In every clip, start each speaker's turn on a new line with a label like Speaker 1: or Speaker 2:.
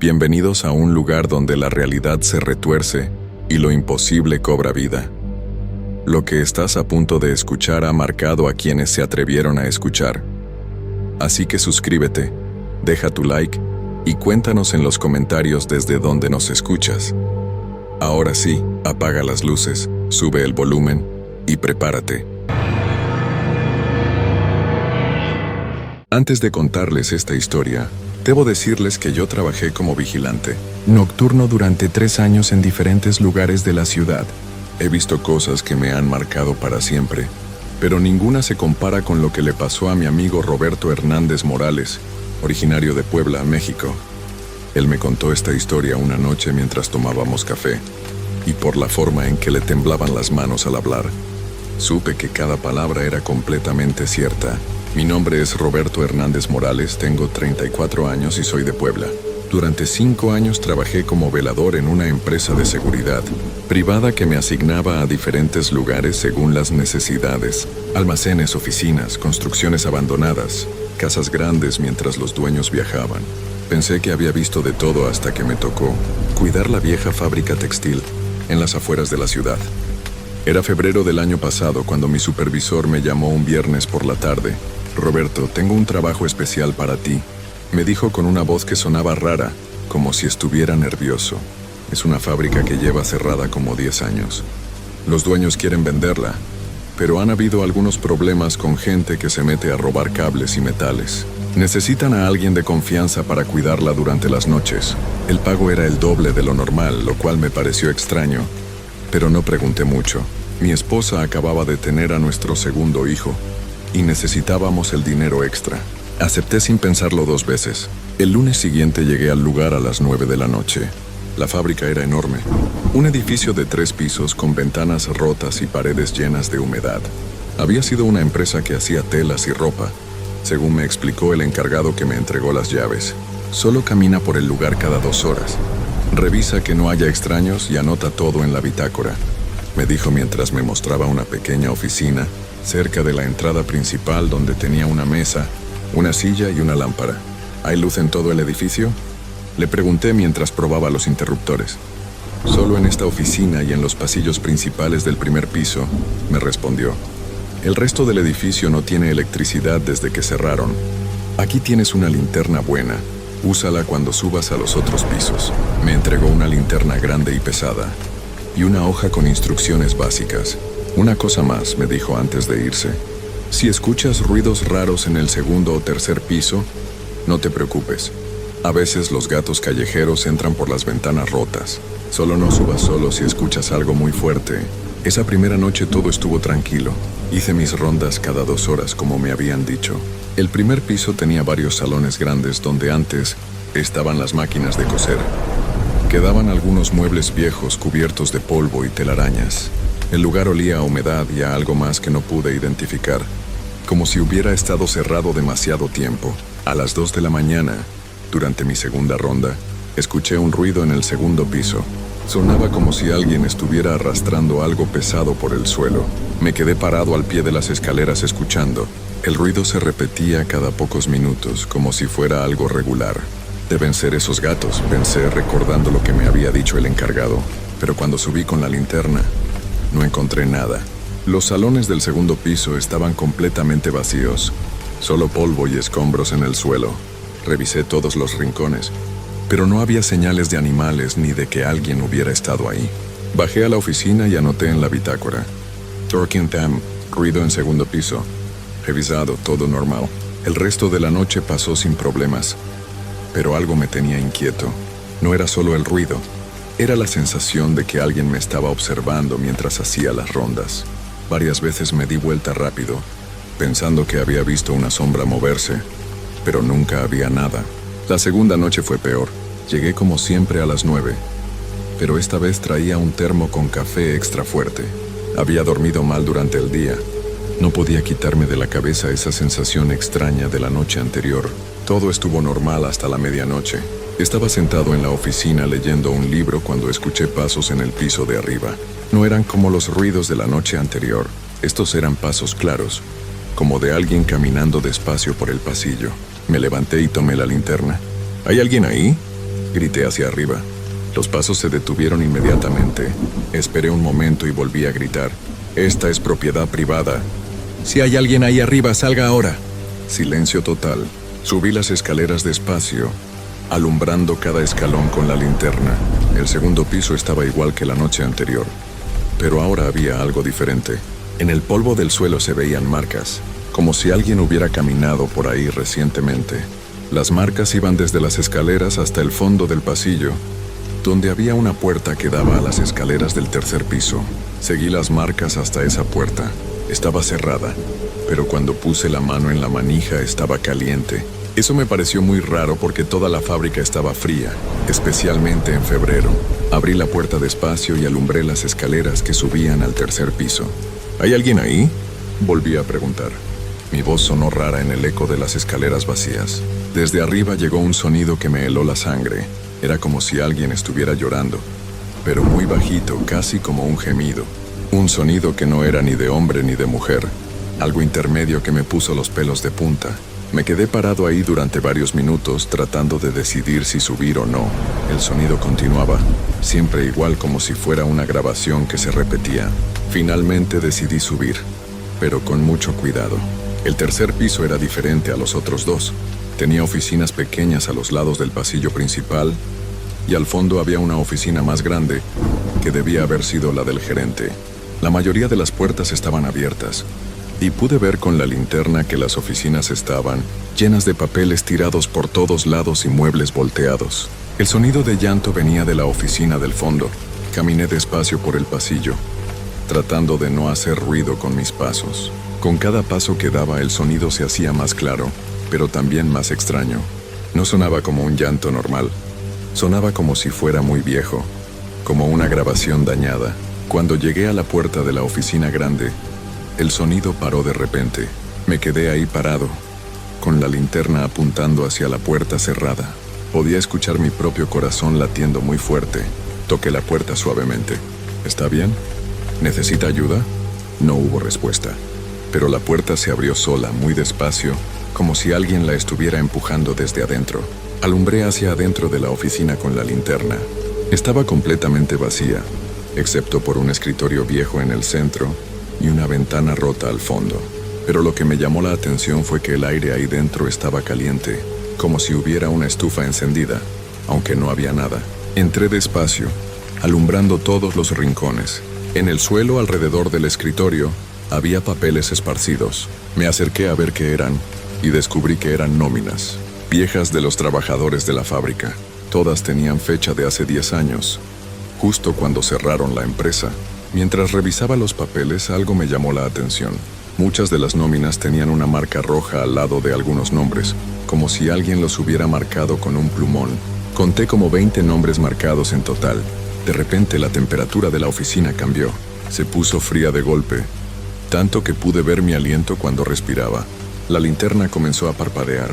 Speaker 1: Bienvenidos a un lugar donde la realidad se retuerce y lo imposible cobra vida. Lo que estás a punto de escuchar ha marcado a quienes se atrevieron a escuchar. Así que suscríbete, deja tu like y cuéntanos en los comentarios desde dónde nos escuchas. Ahora sí, apaga las luces, sube el volumen y prepárate. Antes de contarles esta historia, debo decirles que yo trabajé como vigilante nocturno durante 3 años en diferentes lugares de la ciudad. He visto cosas que me han marcado para siempre, pero ninguna se compara con lo que le pasó a mi amigo Roberto Hernández Morales, originario de Puebla, México. Él me contó esta historia una noche mientras tomábamos café, y por la forma en que le temblaban las manos al hablar, supe que cada palabra era completamente cierta. Mi nombre es Roberto Hernández Morales, tengo 34 años y soy de Puebla. Durante 5 años trabajé como velador en una empresa de seguridad privada que me asignaba a diferentes lugares según las necesidades: almacenes, oficinas, construcciones abandonadas, casas grandes mientras los dueños viajaban. Pensé que había visto de todo hasta que me tocó cuidar la vieja fábrica textil en las afueras de la ciudad. Era febrero del año pasado cuando mi supervisor me llamó un viernes por la tarde. «Roberto, tengo un trabajo especial para ti», me dijo con una voz que sonaba rara, como si estuviera nervioso. Es una fábrica que lleva cerrada como 10 años. Los dueños quieren venderla, pero han habido algunos problemas con gente que se mete a robar cables y metales. Necesitan a alguien de confianza para cuidarla durante las noches. El pago era el doble de lo normal, lo cual me pareció extraño, pero no pregunté mucho. Mi esposa acababa de tener a nuestro segundo hijo y necesitábamos el dinero extra. Acepté sin pensarlo 2 veces. El lunes siguiente llegué al lugar a las 9 de la noche. La fábrica era enorme. Un edificio de 3 pisos con ventanas rotas y paredes llenas de humedad. Había sido una empresa que hacía telas y ropa, según me explicó el encargado que me entregó las llaves. Solo camina por el lugar cada 2 horas. Revisa que no haya extraños y anota todo en la bitácora, me dijo mientras me mostraba una pequeña oficina cerca de la entrada principal donde tenía una mesa, una silla y una lámpara. ¿Hay luz en todo el edificio?, le pregunté mientras probaba los interruptores. Solo en esta oficina y en los pasillos principales del primer piso, me respondió. El resto del edificio no tiene electricidad desde que cerraron. Aquí tienes una linterna buena. Úsala cuando subas a los otros pisos. Me entregó una linterna grande y pesada y una hoja con instrucciones básicas. Una cosa más, me dijo antes de irse. Si escuchas ruidos raros en el segundo o tercer piso, no te preocupes. A veces los gatos callejeros entran por las ventanas rotas. Solo no subas solo si escuchas algo muy fuerte. Esa primera noche todo estuvo tranquilo. Hice mis rondas cada 2 horas como me habían dicho. El primer piso tenía varios salones grandes donde antes estaban las máquinas de coser. Quedaban algunos muebles viejos cubiertos de polvo y telarañas. El lugar olía a humedad y a algo más que no pude identificar, como si hubiera estado cerrado demasiado tiempo. A las 2 de la mañana, durante mi segunda ronda, escuché un ruido en el segundo piso. Sonaba como si alguien estuviera arrastrando algo pesado por el suelo. Me quedé parado al pie de las escaleras escuchando. El ruido se repetía cada pocos minutos, como si fuera algo regular. Deben ser esos gatos, pensé recordando lo que me había dicho el encargado. Pero cuando subí con la linterna, no encontré nada. Los salones del segundo piso estaban completamente vacíos. Solo polvo y escombros en el suelo. Revisé todos los rincones, pero no había señales de animales ni de que alguien hubiera estado ahí. Bajé a la oficina y anoté en la bitácora. Torquín Dam, ruido en segundo piso. Revisado, todo normal. El resto de la noche pasó sin problemas, pero algo me tenía inquieto. No era solo el ruido, era la sensación de que alguien me estaba observando mientras hacía las rondas. Varias veces me di vuelta rápido, pensando que había visto una sombra moverse, pero nunca había nada. La segunda noche fue peor. Llegué como siempre a las 9, pero esta vez traía un termo con café extra fuerte. Había dormido mal durante el día. No podía quitarme de la cabeza esa sensación extraña de la noche anterior. Todo estuvo normal hasta la medianoche. Estaba sentado en la oficina leyendo un libro cuando escuché pasos en el piso de arriba. No eran como los ruidos de la noche anterior. Estos eran pasos claros, como de alguien caminando despacio por el pasillo. Me levanté y tomé la linterna. ¿Hay alguien ahí?, Grité hacia arriba. Los pasos se detuvieron inmediatamente. Esperé un momento y volví a gritar. Esta es propiedad privada. Si hay alguien ahí arriba, salga ahora. Silencio total. Subí las escaleras despacio, alumbrando cada escalón con la linterna. El segundo piso estaba igual que la noche anterior, pero ahora había algo diferente. En el polvo del suelo se veían marcas, como si alguien hubiera caminado por ahí recientemente. Las marcas iban desde las escaleras hasta el fondo del pasillo, donde había una puerta que daba a las escaleras del tercer piso. Seguí las marcas hasta esa puerta. Estaba cerrada, pero cuando puse la mano en la manija estaba caliente. Eso me pareció muy raro porque toda la fábrica estaba fría, especialmente en febrero. Abrí la puerta despacio y alumbré las escaleras que subían al tercer piso. ¿Hay alguien ahí?, volví a preguntar. Mi voz sonó rara en el eco de las escaleras vacías. Desde arriba llegó un sonido que me heló la sangre. Era como si alguien estuviera llorando, pero muy bajito, casi como un gemido. Un sonido que no era ni de hombre ni de mujer, algo intermedio que me puso los pelos de punta. Me quedé parado ahí durante varios minutos tratando de decidir si subir o no. El sonido continuaba, siempre igual como si fuera una grabación que se repetía. Finalmente decidí subir, pero con mucho cuidado. El tercer piso era diferente a los otros dos. Tenía oficinas pequeñas a los lados del pasillo principal y al fondo había una oficina más grande que debía haber sido la del gerente. La mayoría de las puertas estaban abiertas y pude ver con la linterna que las oficinas estaban llenas de papeles tirados por todos lados y muebles volteados. El sonido de llanto venía de la oficina del fondo. Caminé despacio por el pasillo, tratando de no hacer ruido con mis pasos. Con cada paso que daba el sonido se hacía más claro, pero también más extraño. No sonaba como un llanto normal. Sonaba como si fuera muy viejo, como una grabación dañada. Cuando llegué a la puerta de la oficina grande, el sonido paró de repente. Me quedé ahí parado, con la linterna apuntando hacia la puerta cerrada. Podía escuchar mi propio corazón latiendo muy fuerte. Toqué la puerta suavemente. ¿Está bien? ¿Necesita ayuda? No hubo respuesta, pero la puerta se abrió sola, muy despacio, como si alguien la estuviera empujando desde adentro. Alumbré hacia adentro de la oficina con la linterna. Estaba completamente vacía, excepto por un escritorio viejo en el centro y una ventana rota al fondo. Pero lo que me llamó la atención fue que el aire ahí dentro estaba caliente, como si hubiera una estufa encendida, aunque no había nada. Entré despacio, alumbrando todos los rincones. En el suelo alrededor del escritorio había papeles esparcidos. Me acerqué a ver qué eran y descubrí que eran nóminas, viejas de los trabajadores de la fábrica. Todas tenían fecha de hace 10 años, justo cuando cerraron la empresa. Mientras revisaba los papeles, algo me llamó la atención. Muchas de las nóminas tenían una marca roja al lado de algunos nombres, como si alguien los hubiera marcado con un plumón. Conté como 20 nombres marcados en total. De repente la temperatura de la oficina cambió. Se puso fría de golpe, tanto que pude ver mi aliento cuando respiraba. La linterna comenzó a parpadear,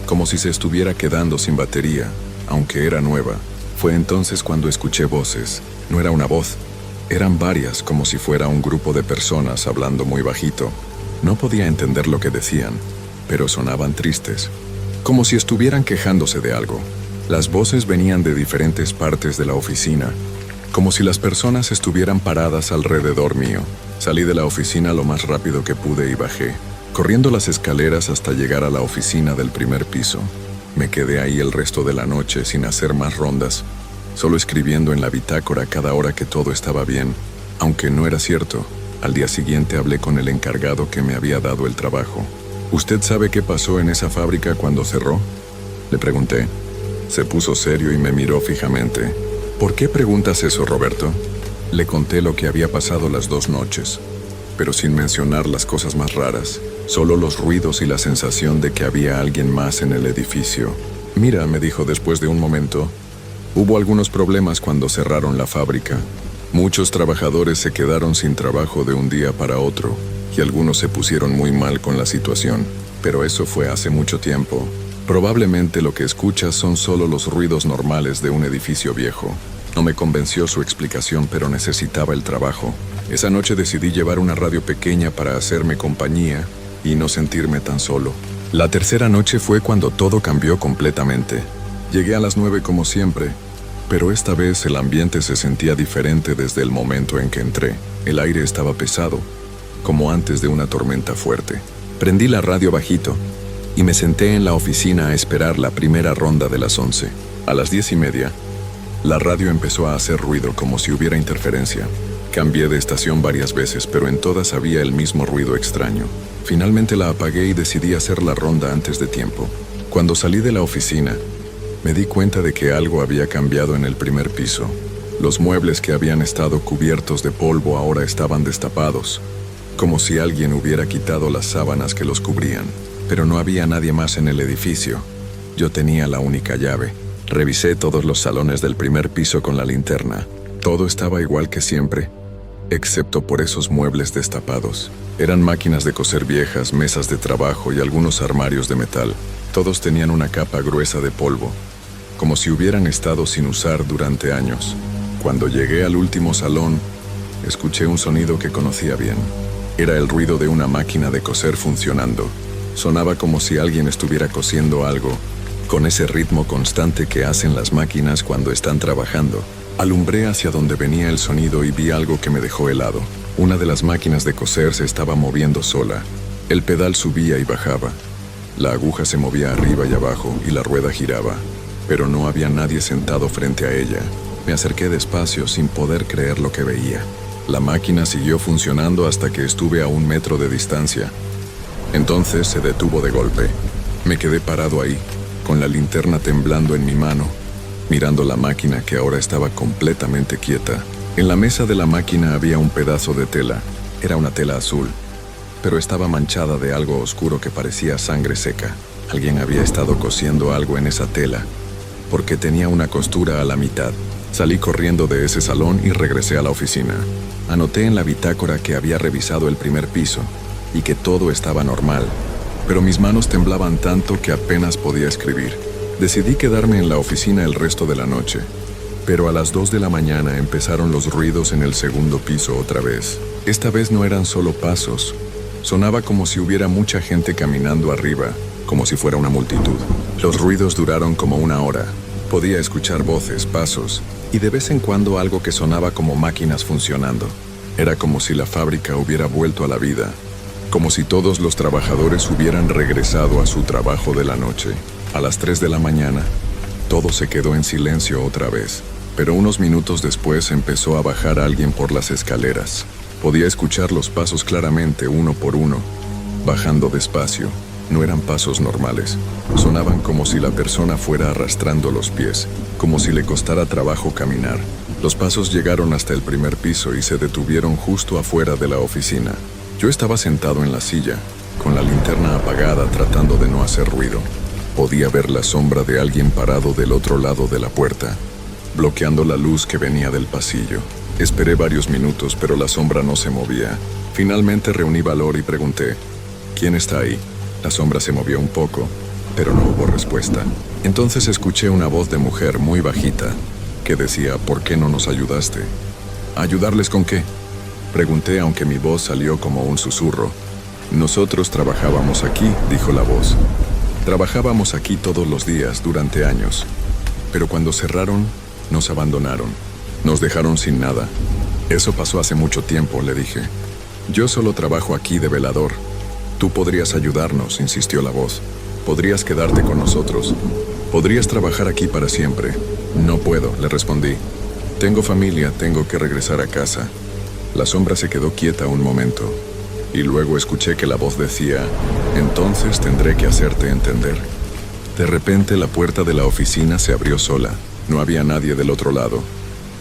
Speaker 1: como si se estuviera quedando sin batería, aunque era nueva. Fue entonces cuando escuché voces. No era una voz, eran varias, como si fuera un grupo de personas hablando muy bajito. No podía entender lo que decían, pero sonaban tristes, como si estuvieran quejándose de algo. Las voces venían de diferentes partes de la oficina, como si las personas estuvieran paradas alrededor mío. Salí de la oficina lo más rápido que pude y bajé, corriendo las escaleras hasta llegar a la oficina del primer piso. Me quedé ahí el resto de la noche sin hacer más rondas, solo escribiendo en la bitácora cada hora que todo estaba bien, aunque no era cierto. Al día siguiente hablé con el encargado que me había dado el trabajo. ¿Usted sabe qué pasó en esa fábrica cuando cerró?, le pregunté. Se puso serio y me miró fijamente. ¿Por qué preguntas eso, Roberto? Le conté lo que había pasado las 2 noches, pero sin mencionar las cosas más raras, solo los ruidos y la sensación de que había alguien más en el edificio. Mira, me dijo después de un momento, hubo algunos problemas cuando cerraron la fábrica. Muchos trabajadores se quedaron sin trabajo de un día para otro, y algunos se pusieron muy mal con la situación, pero eso fue hace mucho tiempo. Probablemente lo que escuchas son solo los ruidos normales de un edificio viejo. No me convenció su explicación, pero necesitaba el trabajo. Esa noche decidí llevar una radio pequeña para hacerme compañía y no sentirme tan solo. La tercera noche fue cuando todo cambió completamente. Llegué a las 9 como siempre, pero esta vez el ambiente se sentía diferente desde el momento en que entré. El aire estaba pesado, como antes de una tormenta fuerte. Prendí la radio bajito y me senté en la oficina a esperar la primera ronda de las 11. A las 10:30, la radio empezó a hacer ruido como si hubiera interferencia. Cambié de estación varias veces, pero en todas había el mismo ruido extraño. Finalmente la apagué y decidí hacer la ronda antes de tiempo. Cuando salí de la oficina, me di cuenta de que algo había cambiado en el primer piso. Los muebles que habían estado cubiertos de polvo ahora estaban destapados, como si alguien hubiera quitado las sábanas que los cubrían. Pero no había nadie más en el edificio. Yo tenía la única llave. Revisé todos los salones del primer piso con la linterna. Todo estaba igual que siempre, excepto por esos muebles destapados. Eran máquinas de coser viejas, mesas de trabajo y algunos armarios de metal. Todos tenían una capa gruesa de polvo, como si hubieran estado sin usar durante años. Cuando llegué al último salón, escuché un sonido que conocía bien. Era el ruido de una máquina de coser funcionando. Sonaba como si alguien estuviera cosiendo algo, con ese ritmo constante que hacen las máquinas cuando están trabajando. Alumbré hacia donde venía el sonido y vi algo que me dejó helado. Una de las máquinas de coser se estaba moviendo sola. El pedal subía y bajaba. La aguja se movía arriba y abajo y la rueda giraba, pero no había nadie sentado frente a ella. Me acerqué despacio sin poder creer lo que veía. La máquina siguió funcionando hasta que estuve a 1 metro de distancia. Entonces se detuvo de golpe. Me quedé parado ahí, con la linterna temblando en mi mano, mirando la máquina que ahora estaba completamente quieta. En la mesa de la máquina había un pedazo de tela. Era una tela azul, pero estaba manchada de algo oscuro que parecía sangre seca. Alguien había estado cosiendo algo en esa tela, porque tenía una costura a la mitad. Salí corriendo de ese salón y regresé a la oficina. Anoté en la bitácora que había revisado el primer piso y que todo estaba normal, pero mis manos temblaban tanto que apenas podía escribir. Decidí quedarme en la oficina el resto de la noche, pero a las 2 de la mañana empezaron los ruidos en el segundo piso otra vez. Esta vez no eran solo pasos. Sonaba como si hubiera mucha gente caminando arriba, como si fuera una multitud. Los ruidos duraron como 1 hora. Podía escuchar voces, pasos, y de vez en cuando algo que sonaba como máquinas funcionando. Era como si la fábrica hubiera vuelto a la vida, como si todos los trabajadores hubieran regresado a su trabajo de la noche. A las 3 de la mañana, todo se quedó en silencio otra vez, pero unos minutos después empezó a bajar alguien por las escaleras. Podía escuchar los pasos claramente, uno por uno, bajando despacio. No eran pasos normales. Sonaban como si la persona fuera arrastrando los pies, como si le costara trabajo caminar. Los pasos llegaron hasta el primer piso y se detuvieron justo afuera de la oficina. Yo estaba sentado en la silla, con la linterna apagada tratando de no hacer ruido. Podía ver la sombra de alguien parado del otro lado de la puerta, bloqueando la luz que venía del pasillo. Esperé varios minutos, pero la sombra no se movía. Finalmente reuní valor y pregunté, ¿quién está ahí? La sombra se movió un poco, pero no hubo respuesta. Entonces escuché una voz de mujer muy bajita, que decía, ¿por qué no nos ayudaste? ¿Ayudarles con qué? Pregunté, aunque mi voz salió como un susurro. Nosotros trabajábamos aquí, dijo la voz. Trabajábamos aquí todos los días durante años, pero cuando cerraron, nos abandonaron. Nos dejaron sin nada. Eso pasó hace mucho tiempo, le dije. Yo solo trabajo aquí de velador. Tú podrías ayudarnos, insistió la voz. Podrías quedarte con nosotros. Podrías trabajar aquí para siempre. No puedo, le respondí. Tengo familia, tengo que regresar a casa. La sombra se quedó quieta un momento, y luego escuché que la voz decía, entonces tendré que hacerte entender. De repente la puerta de la oficina se abrió sola. No había nadie del otro lado,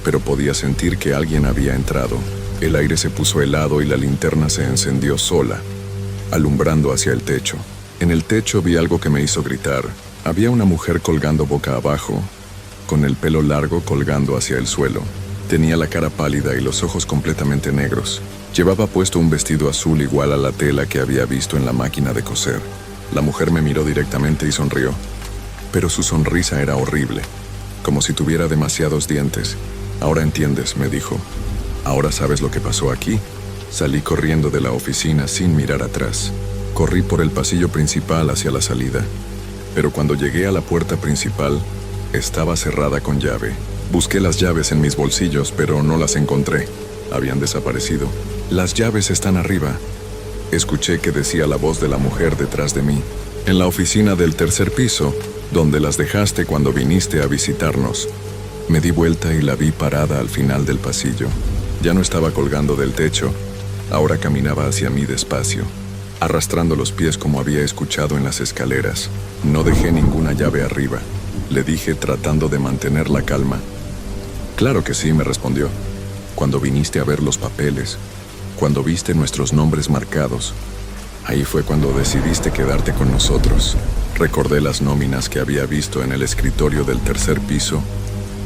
Speaker 1: pero podía sentir que alguien había entrado. El aire se puso helado y la linterna se encendió sola, alumbrando hacia el techo. En el techo vi algo que me hizo gritar. Había una mujer colgando boca abajo, con el pelo largo colgando hacia el suelo. Tenía la cara pálida y los ojos completamente negros. Llevaba puesto un vestido azul igual a la tela que había visto en la máquina de coser. La mujer me miró directamente y sonrió, pero su sonrisa era horrible, como si tuviera demasiados dientes. Ahora entiendes, me dijo. Ahora sabes lo que pasó aquí. Salí corriendo de la oficina sin mirar atrás. Corrí por el pasillo principal hacia la salida, pero cuando llegué a la puerta principal, Estaba cerrada con llave. Busqué las llaves en mis bolsillos, pero no las encontré. Habían desaparecido. Las llaves están arriba. Escuché que decía la voz de la mujer detrás de mí, en la oficina del tercer piso, donde las dejaste cuando viniste a visitarnos. Me di vuelta y la vi parada al final del pasillo. Ya no estaba colgando del techo, ahora caminaba hacia mí despacio, arrastrando los pies como había escuchado en las escaleras. No dejé ninguna llave arriba, le dije tratando de mantener la calma. Claro que sí, me respondió. Cuando viniste a ver los papeles, cuando viste nuestros nombres marcados, ahí fue cuando decidiste quedarte con nosotros. Recordé las nóminas que había visto en el escritorio del tercer piso,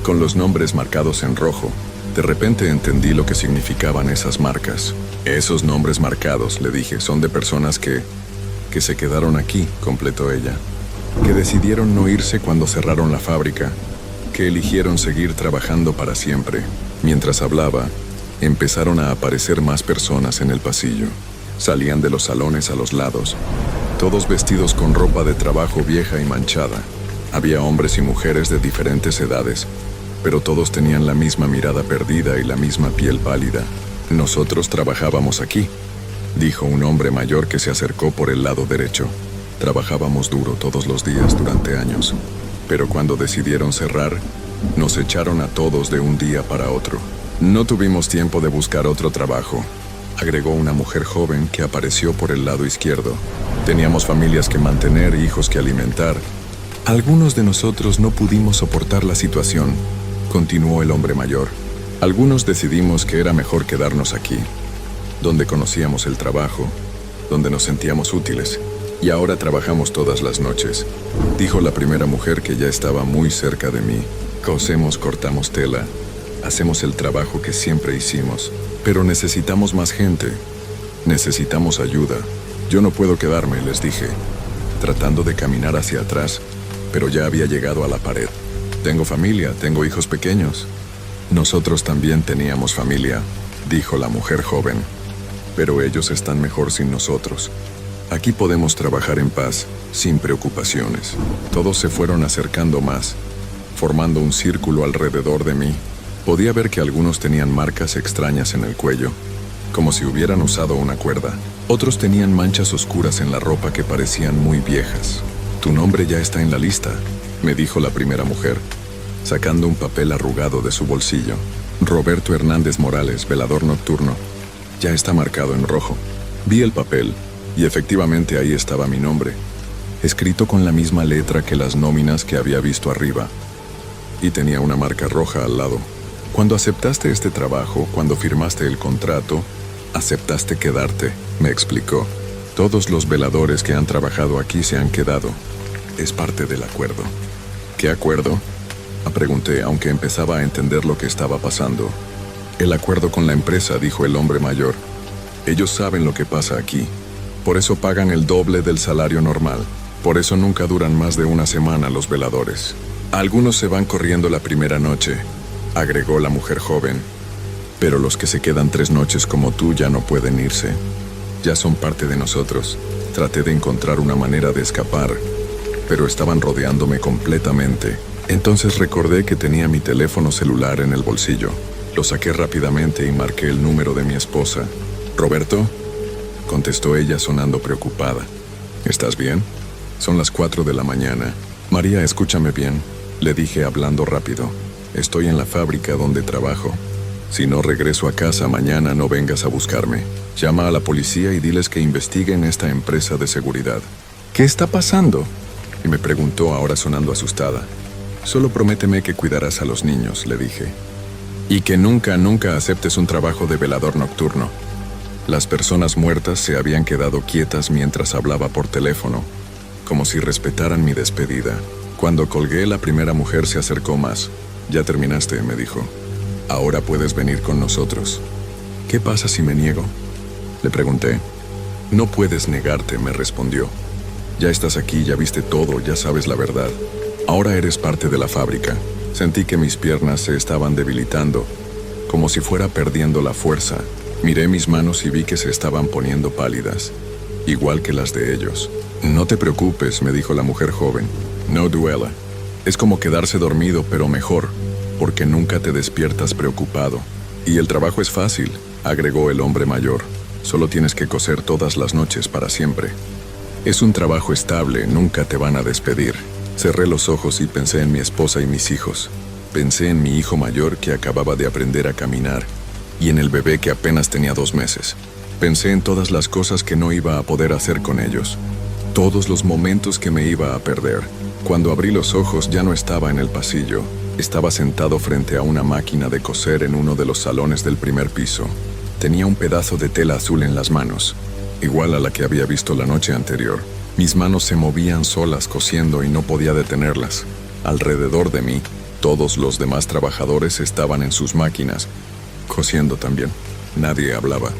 Speaker 1: con los nombres marcados en rojo. De repente entendí lo que significaban esas marcas. Esos nombres marcados, le dije, son de personas que se quedaron aquí, completó ella. Que decidieron no irse cuando cerraron la fábrica, que eligieron seguir trabajando para siempre. Mientras hablaba, empezaron a aparecer más personas en el pasillo. Salían de los salones a los lados, todos vestidos con ropa de trabajo vieja y manchada. Había hombres y mujeres de diferentes edades, pero todos tenían la misma mirada perdida y la misma piel pálida. Nosotros trabajábamos aquí, dijo un hombre mayor que se acercó por el lado derecho. Trabajábamos duro todos los días durante años, pero cuando decidieron cerrar, nos echaron a todos de un día para otro. No tuvimos tiempo de buscar otro trabajo, agregó una mujer joven que apareció por el lado izquierdo. Teníamos familias que mantener, hijos que alimentar. Algunos de nosotros no pudimos soportar la situación, continuó el hombre mayor. Algunos decidimos que era mejor quedarnos aquí, donde conocíamos el trabajo, donde nos sentíamos útiles. Y ahora trabajamos todas las noches, dijo la primera mujer que ya estaba muy cerca de mí. Cosemos, cortamos tela, hacemos el trabajo que siempre hicimos, pero necesitamos más gente, necesitamos ayuda. Yo no puedo quedarme, les dije, tratando de caminar hacia atrás, pero ya había llegado a la pared. Tengo familia, tengo hijos pequeños. Nosotros también teníamos familia, dijo la mujer joven, pero ellos están mejor sin nosotros. Aquí podemos trabajar en paz, sin preocupaciones. Todos se fueron acercando más, formando un círculo alrededor de mí. Podía ver que algunos tenían marcas extrañas en el cuello, como si hubieran usado una cuerda. Otros tenían manchas oscuras en la ropa que parecían muy viejas. Tu nombre ya está en la lista, me dijo la primera mujer, sacando un papel arrugado de su bolsillo. Roberto Hernández Morales, velador nocturno. Ya está marcado en rojo. Vi el papel, y efectivamente ahí estaba mi nombre, escrito con la misma letra que las nóminas que había visto arriba, y tenía una marca roja al lado. Cuando aceptaste este trabajo, cuando firmaste el contrato, aceptaste quedarte, me explicó. Todos los veladores que han trabajado aquí se han quedado. Es parte del acuerdo. ¿Qué acuerdo?, pregunté, aunque empezaba a entender lo que estaba pasando. El acuerdo con la empresa, dijo el hombre mayor. Ellos saben lo que pasa aquí. Por eso pagan el doble del salario normal. Por eso nunca duran más de una semana los veladores. Algunos se van corriendo la primera noche, agregó la mujer joven. Pero los que se quedan 3 noches como tú ya no pueden irse. Ya son parte de nosotros. Traté de encontrar una manera de escapar, pero estaban rodeándome completamente. Entonces recordé que tenía mi teléfono celular en el bolsillo. Lo saqué rápidamente y marqué el número de mi esposa. ¿Roberto?, contestó ella sonando preocupada. ¿Estás bien? Son las 4 de la mañana. María, escúchame bien, le dije hablando rápido. Estoy en la fábrica donde trabajo. Si no regreso a casa mañana, no vengas a buscarme. Llama a la policía y diles que investiguen esta empresa de seguridad. ¿Qué está pasando?, y me preguntó ahora sonando asustada. Solo prométeme que cuidarás a los niños, le dije. Y que nunca aceptes un trabajo de velador nocturno. Las personas muertas se habían quedado quietas mientras hablaba por teléfono, como si respetaran mi despedida. Cuando colgué, la primera mujer se acercó más. Ya terminaste, me dijo. Ahora puedes venir con nosotros. ¿Qué pasa si me niego?, le pregunté. No puedes negarte, me respondió. Ya estás aquí, ya viste todo, ya sabes la verdad. Ahora eres parte de la fábrica. Sentí que mis piernas se estaban debilitando, como si fuera perdiendo la fuerza. Miré mis manos y vi que se estaban poniendo pálidas, igual que las de ellos. No te preocupes, me dijo la mujer joven. No duela. Es como quedarse dormido, pero mejor, porque nunca te despiertas preocupado. Y el trabajo es fácil, agregó el hombre mayor. Solo tienes que coser todas las noches para siempre. Es un trabajo estable, nunca te van a despedir. Cerré los ojos y pensé en mi esposa y mis hijos. Pensé en mi hijo mayor que acababa de aprender a caminar y en el bebé que apenas tenía 2 meses. Pensé en todas las cosas que no iba a poder hacer con ellos. Todos los momentos que me iba a perder. Cuando abrí los ojos ya no estaba en el pasillo. Estaba sentado frente a una máquina de coser en uno de los salones del primer piso. Tenía un pedazo de tela azul en las manos, igual a la que había visto la noche anterior. Mis manos se movían solas cosiendo y no podía detenerlas. Alrededor de mí, todos los demás trabajadores estaban en sus máquinas, cosiendo también. Nadie hablaba.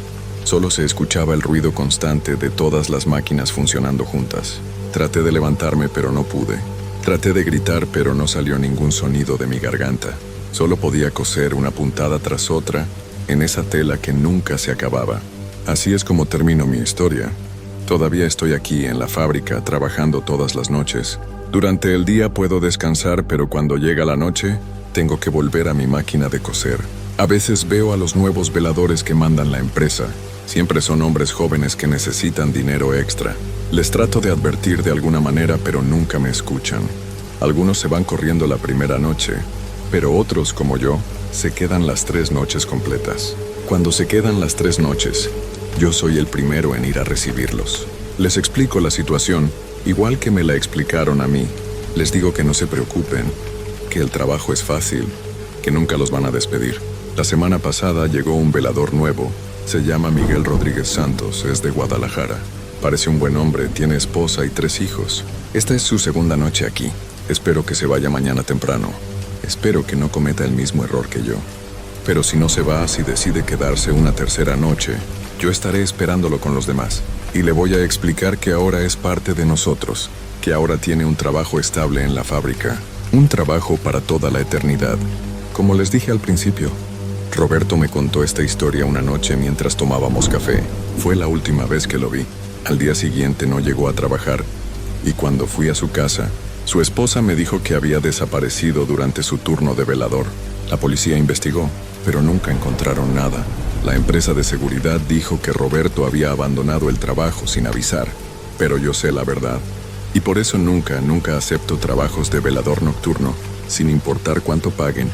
Speaker 1: Solo se escuchaba el ruido constante de todas las máquinas funcionando juntas. Traté de levantarme, pero no pude. Traté de gritar, pero no salió ningún sonido de mi garganta. Solo podía coser una puntada tras otra en esa tela que nunca se acababa. Así es como termino mi historia. Todavía estoy aquí en la fábrica trabajando todas las noches. Durante el día puedo descansar, pero cuando llega la noche, tengo que volver a mi máquina de coser. A veces veo a los nuevos veladores que mandan la empresa. Siempre son hombres jóvenes que necesitan dinero extra. Les trato de advertir de alguna manera, pero nunca me escuchan. Algunos se van corriendo la primera noche, pero otros, como yo, se quedan las 3 noches completas. Cuando se quedan las 3 noches, yo soy el primero en ir a recibirlos. Les explico la situación, igual que me la explicaron a mí. Les digo que no se preocupen, que el trabajo es fácil, que nunca los van a despedir. La semana pasada llegó un velador nuevo. Se llama Miguel Rodríguez Santos, es de Guadalajara. Parece un buen hombre, tiene esposa y 3 hijos. Esta es su segunda noche aquí. Espero que se vaya mañana temprano. Espero que no cometa el mismo error que yo. Pero si no se va, si decide quedarse una tercera noche, yo estaré esperándolo con los demás. Y le voy a explicar que ahora es parte de nosotros, que ahora tiene un trabajo estable en la fábrica. Un trabajo para toda la eternidad. Como les dije al principio, Roberto me contó esta historia una noche mientras tomábamos café. Fue la última vez que lo vi. Al día siguiente no llegó a trabajar, y cuando fui a su casa, su esposa me dijo que había desaparecido durante su turno de velador. La policía investigó, pero nunca encontraron nada. La empresa de seguridad dijo que Roberto había abandonado el trabajo sin avisar, pero yo sé la verdad. Y por eso nunca acepto trabajos de velador nocturno, sin importar cuánto paguen.